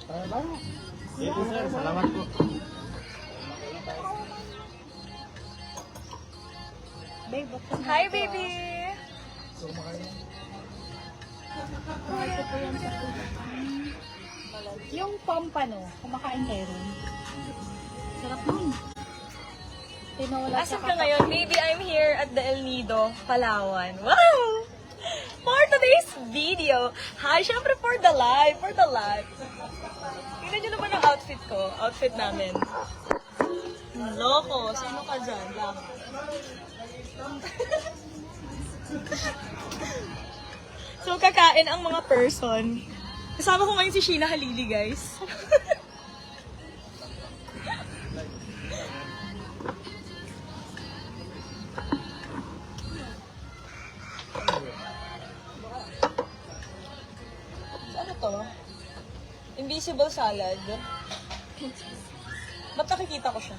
Thank you, sir. Salamat po. Hi, baby! Yung pampano, kumakain kayo rin. Sarap nun. Tinola Asan ka ngayon? Baby, I'm here at the El Nido, Palawan. Wow! For today's video. Hi, syempre for the live. Tingnan nyo naman ang outfit ko. Outfit namin. Loko. Sino ka dyan? Lang. So, kakain ang mga person. Kasama ko ngayon si Sheena Halili, guys. Ano to? Invisible salad. Ba't nakikita ko siya?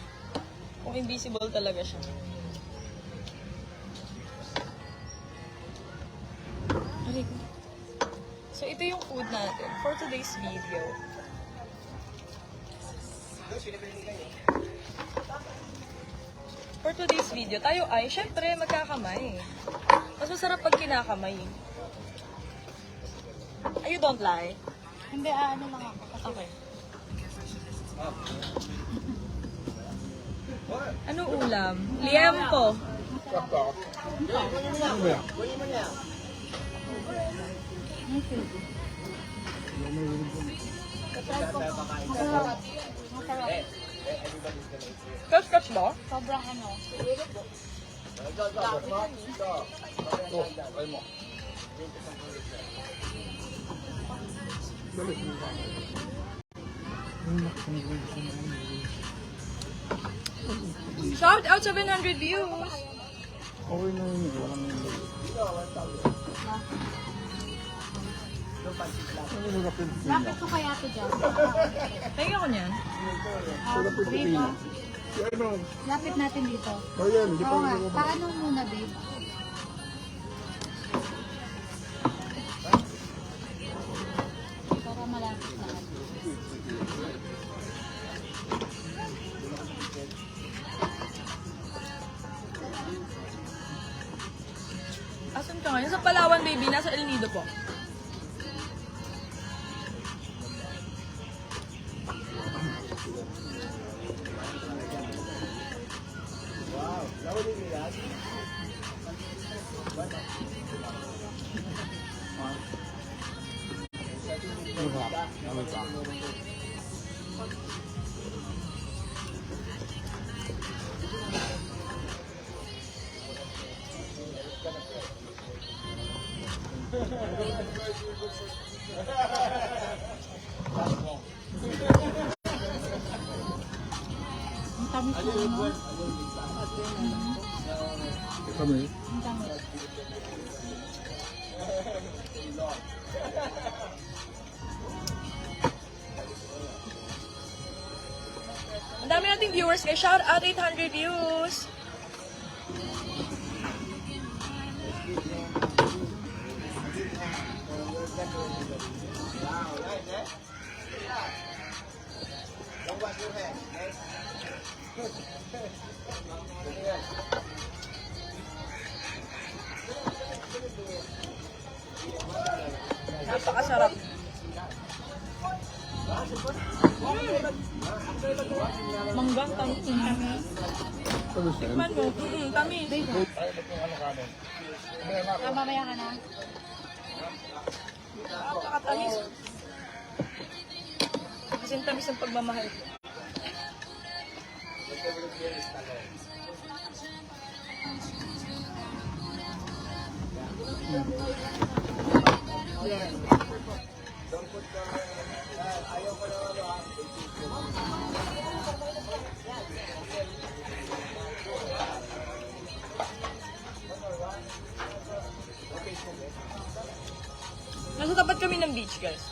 Kung invisible talaga siya. So, ito yung food natin for today's video. For today's video, tayo ay, syempre, magkakamay. Mas masarap pag kinakamay. You don't lie? Hindi, ano lang ako. Okay. Ano ulam? Liempo. Catch ba? Sobrang ano. Shout out 700 views! Okay na yun. Lapit ko kaya ito dyan. Tingnan ko niyan. Babe, lapit natin dito. Ayan, hindi pa Oo nga. Paano muna, babe? Para malapit na. Asan ka ngayon? Sa Palawan, baby. Nasa El Nido po. Ang tamis mo, no? Kami. Ang tamis. Ang dami nating viewers guys. Shout out 800 views. Napakasarap. Manggang tamis. Tikman mo. Tamis. Mamaya ka na. Napakatamis. Kasi tamis ng pagmamahal ko. Nasa tapat kami ng beach, guys.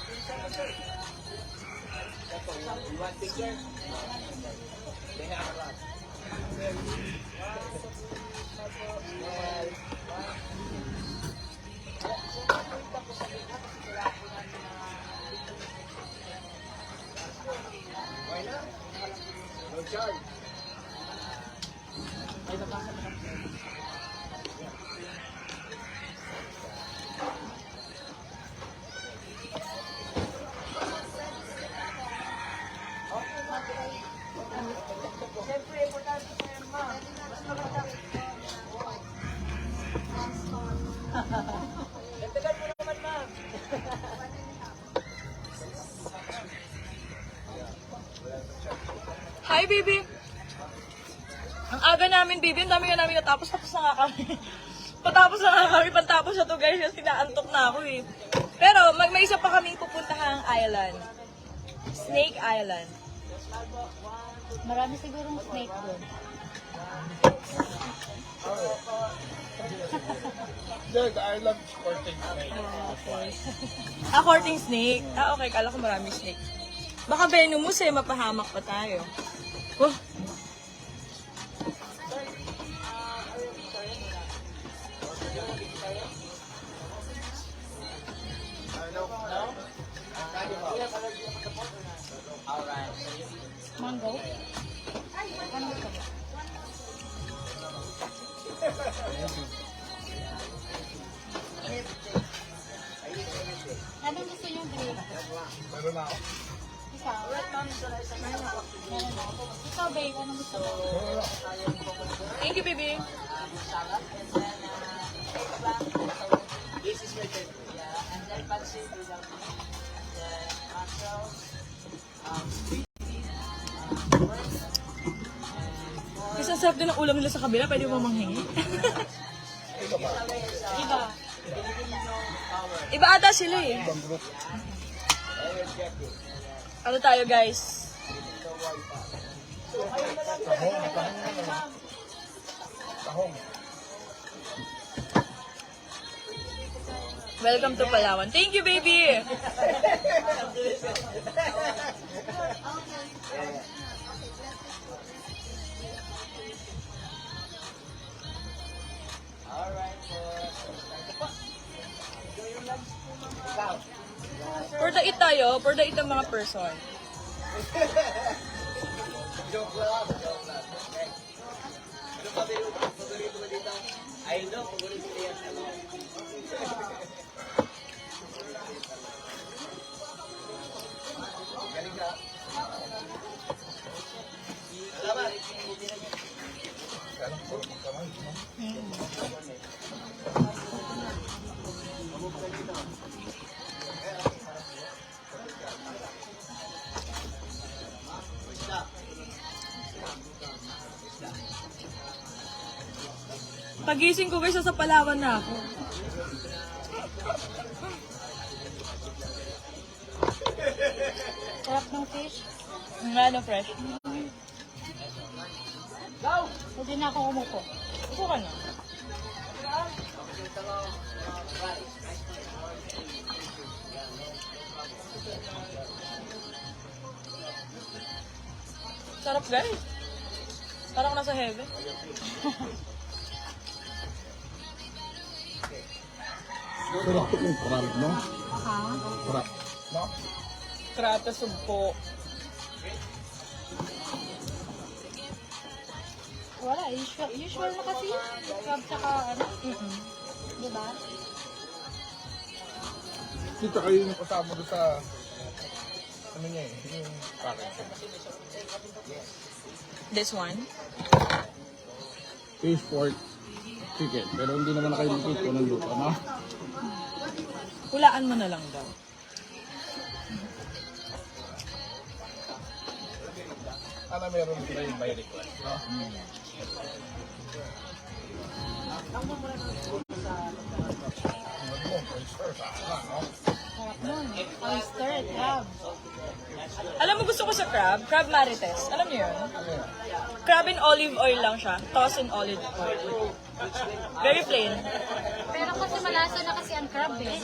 Hi, baby! Ang aga namin, baby. Ang dami nga namin natapos. Tapos na nga kami. Patapos na nga kami. Pantapos na to, guys. Kasi naantok na ako eh. Pero may isa pa kaming pupuntahang island. Snake Island. Marami sigurong snake doon. There's island sporting snake. Courting snake. Okay. Kala ko maraming snake. Baka venomous eh. Mapahamak pa tayo. Oh. Mango? Ano gusto mo? Anong gusto niyo, Dre? Meron na ako. Ikaw? Meron ako. Ikaw, babe, anong gusto mo? Thank you, baby. Kasi ang sarap din ng ulam nila sa kabila. Pwede mo manghingi. Iba. Iba ata sila eh. Ano tayo, guys? Tahong. Welcome to Palawan. Thank you, baby! For the eat tayo, for the eat ang mga person. Pagising ko guys, sa Palawan na ako. Sarap ng fish. Ano, fresh? Pwede na ako umupo. Upo ka na. Sarap guys. Parang nasa heaven. Sarap yung crab, no? Ha? Crab. No? Krata sugpo. Wala, usual na kasi. Crab tsaka ano. Diba? Kita kayo yung kasama doon sa ano niya eh, yung package. This one? Fish, pork, chicken. Pero hindi naman na kayo dito ng luto, no? Hulaan mo na lang daw. Sana meron sila yung by request, no? Sarap nun. Oyster, crab. Alam mo gusto ko sa crab? Crab marites. Alam niyo yun? Crab in olive oil lang siya. Toss in olive oil. Very plain. Pero kasi malasa na kasi ang crab eh.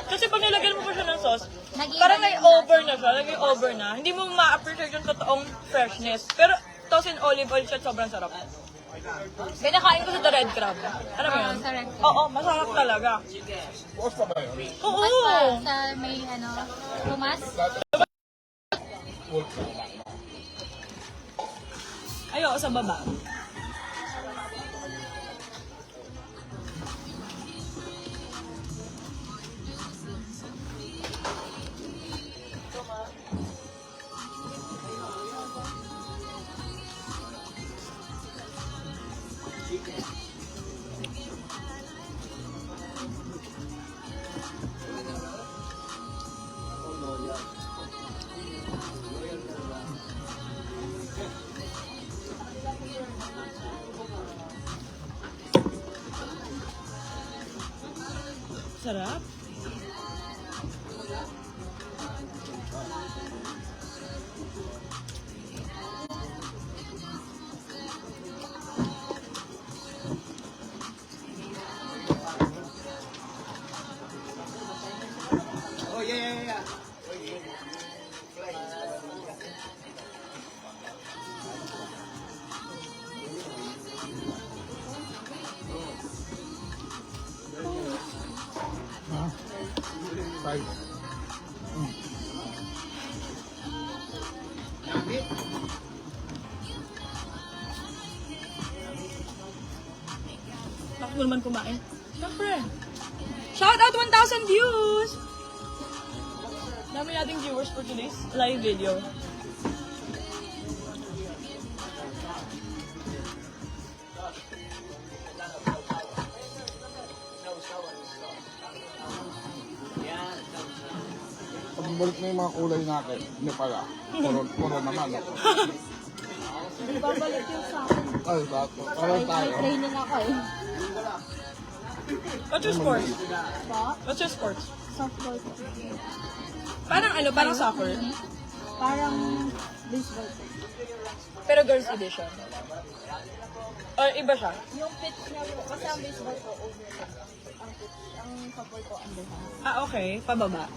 Kasi pag nilagyan mo pa siya ng sauce, Nag-iiba parang na yung nag-over na siya. Nag-over na. Hindi mo ma-appreciate yung totoong freshness. Pero toss in olive oil siya, sobrang sarap. Binakain ko sa the red crab. Alam mo yun? Sa red crab. Oo, masarap talaga. Bukas pa ba yun? Oo! Sa may ano, tumas. ako sa baba. Sarap. Oh, yeah. Five. Bakit mo naman kumain? Siyempre. Shout out 1,000 views! Dami nating viewers for today's live video. Pagbalik na yung mga kulay natin, hindi pala. Puro naman. Babalik yung sa akin. Ay, bato. Parang tayo. Training ako eh. What's your sports? Pa? What's your sports? Softball po. Parang ano, parang soccer. Parang baseball po. Pero girls edition. Or iba siya? Yung pitch niya po, kasi ang baseball po overhand. Ang pitch, ang softball po underhand. Ah, okay. Pababa.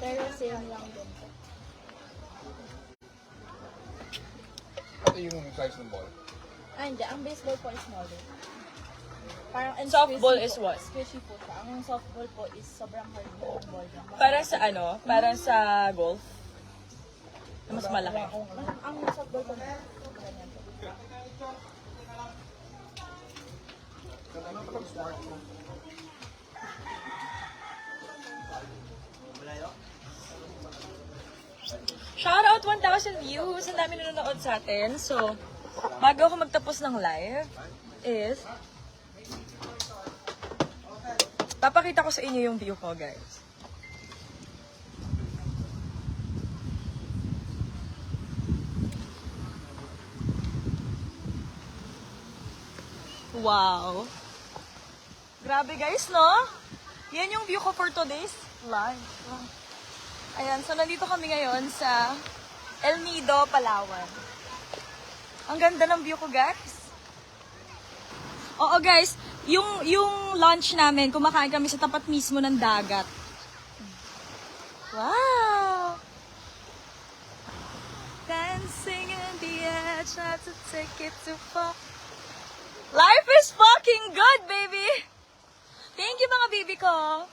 Pero same lang din po. Ito yung size ng ball. Ah, hindi. Ang baseball po is smaller. Parang and Softball squishy is po. what? Squishy po siya. Ang softball po is sobrang hard yung ball niya. Parang sa ano? Parang sa golf? Na mas malaki. Ang softball po ganyan po. Shout out 1,000 views! Ang dami nanonood sa atin. So, bago ako magtapos ng live, is papakita ko sa inyo yung view ko, guys. Wow! Grabe guys, no? Yan yung view ko for today's live. Wow. Ayan, so nandito kami ngayon sa El Nido, Palawan. Ang ganda ng view ko, guys. Oo, guys, yung lunch namin, kumakain kami sa tapat mismo ng dagat. Wow! Dancing in the air, try to take it too far. Life is fucking good, baby! Thank you, mga baby ko!